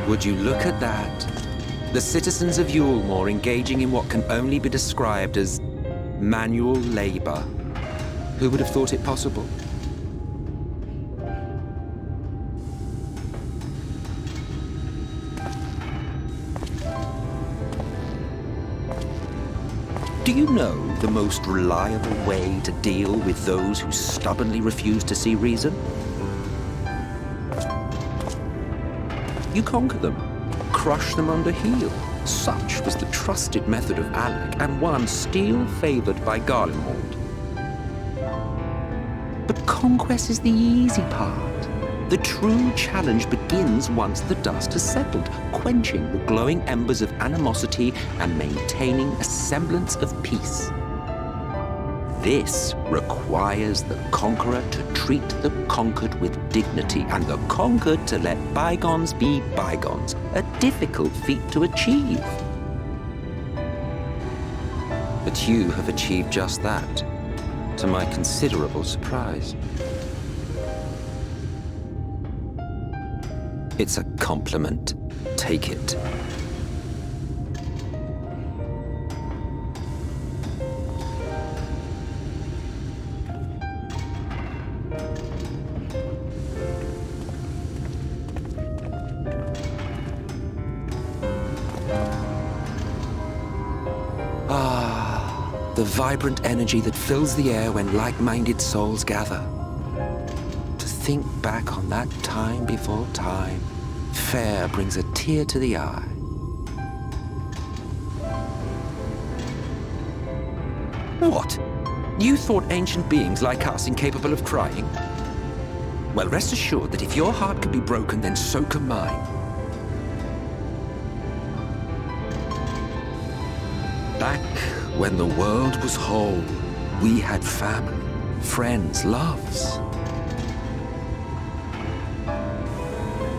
Would you look at that? The citizens of Yulmore engaging in what can only be described as manual labor. Who would have thought it possible? Do you know the most reliable way to deal with those who stubbornly refuse to see reason? You conquer them, crush them under heel. Such was the trusted method of Alec, and one still favored by Garlemald. But conquest is the easy part. The true challenge begins once the dust has settled, quenching the glowing embers of animosity and maintaining a semblance of peace. This requires the conqueror to treat the conquered with dignity, and the conquered to let bygones be bygones, a difficult feat to achieve. But you have achieved just that, to my considerable surprise. It's a compliment. Take it. The vibrant energy that fills the air when like-minded souls gather. To think back on that time before time, fair brings a tear to the eye. What? You thought ancient beings like us incapable of crying? Well, rest assured that if your heart can be broken, then so can mine. Back when the world was whole, we had family, friends, loves.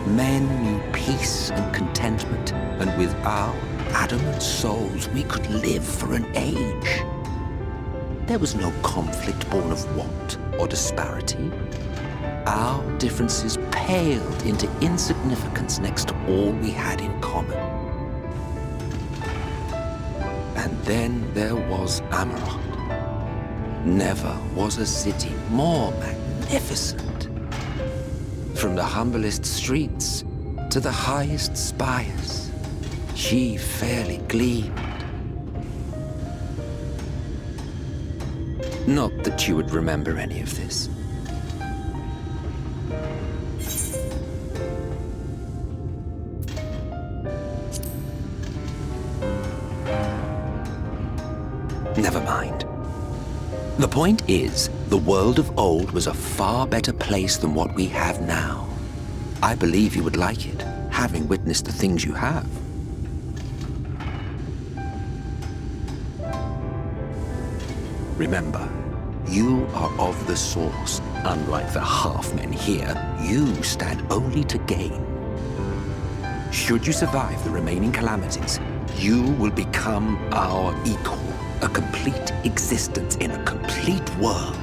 Men knew peace and contentment, and with our adamant souls, we could live for an age. There was no conflict born of want or disparity. Our differences paled into insignificance next to all we had in common. And then there was Amarok. Never was a city more magnificent. From the humblest streets to the highest spires, she fairly gleamed. Not that you would remember any of this. Never mind. The point is, the world of old was a far better place than what we have now. I believe you would like it, having witnessed the things you have. Remember, you are of the source. Unlike the half-men here, you stand only to gain. Should you survive the remaining calamities, you will become our equal. A complete existence in a complete world.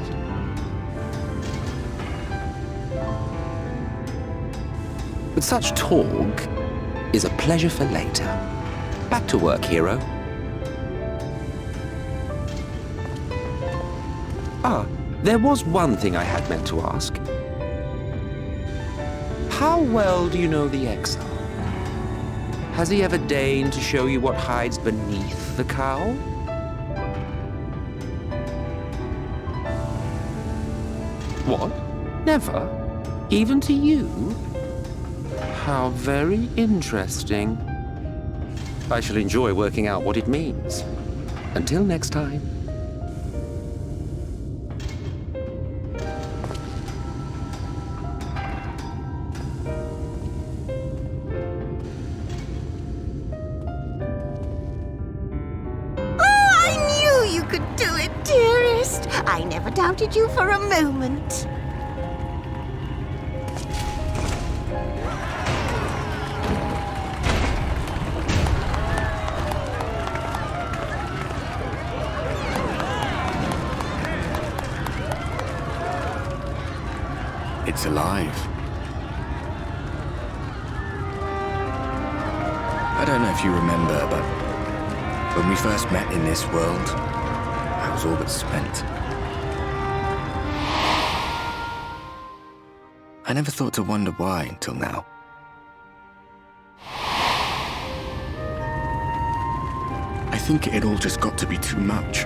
But such talk is a pleasure for later. Back to work, hero. There was one thing I had meant to ask. How well do you know the exile? Has he ever deigned to show you what hides beneath the cowl? What? Never? Even to you? How very interesting. I shall enjoy working out what it means. Until next time. I never doubted you for a moment. It's alive. I don't know if you remember, but when we first met in this world, I was all but spent. I never thought to wonder why until now. I think it all just got to be too much.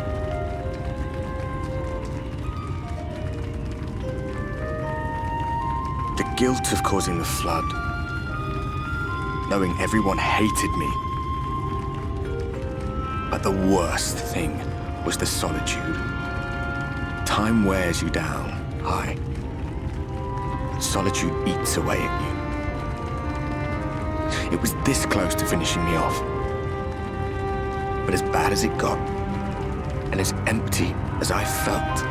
The guilt of causing the flood, knowing everyone hated me. But the worst thing was the solitude. Time wears you down, aye. Solitude eats away at you. It was this close to finishing me off. But as bad as it got, and as empty as I felt,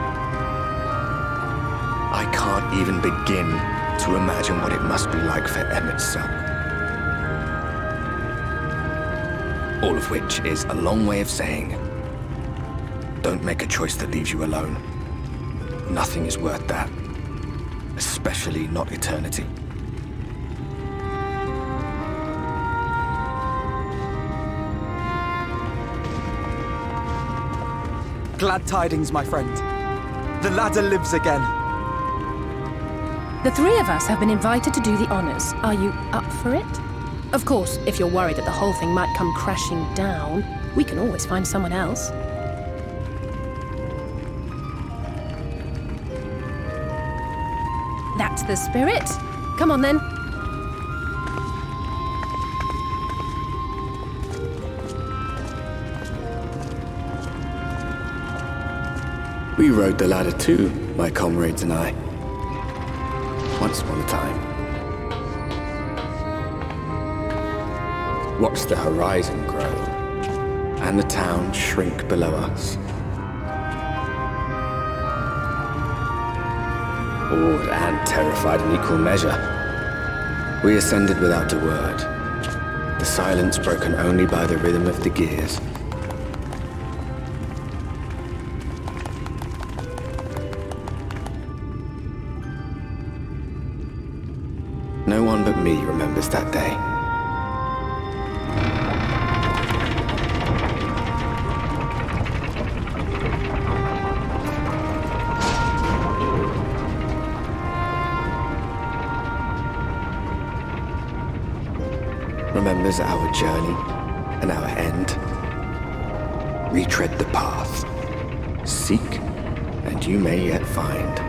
I can't even begin to imagine what it must be like for Emmett's son. All of which is a long way of saying, don't make a choice that leaves you alone. Nothing is worth that, especially not eternity. Glad tidings, my friend. The ladder lives again. The three of us have been invited to do the honors. Are you up for it? Of course, if you're worried that the whole thing might come crashing down, we can always find someone else. That's the spirit. Come on, then. We rode the ladder too, my comrades and I. Once upon a time. Watched the horizon grow, and the town shrink below us. Awed and terrified in equal measure, we ascended without a word, the silence broken only by the rhythm of the gears. No one but me remembers that day. Remembers our journey and our end. Retread the path. Seek, and you may yet find.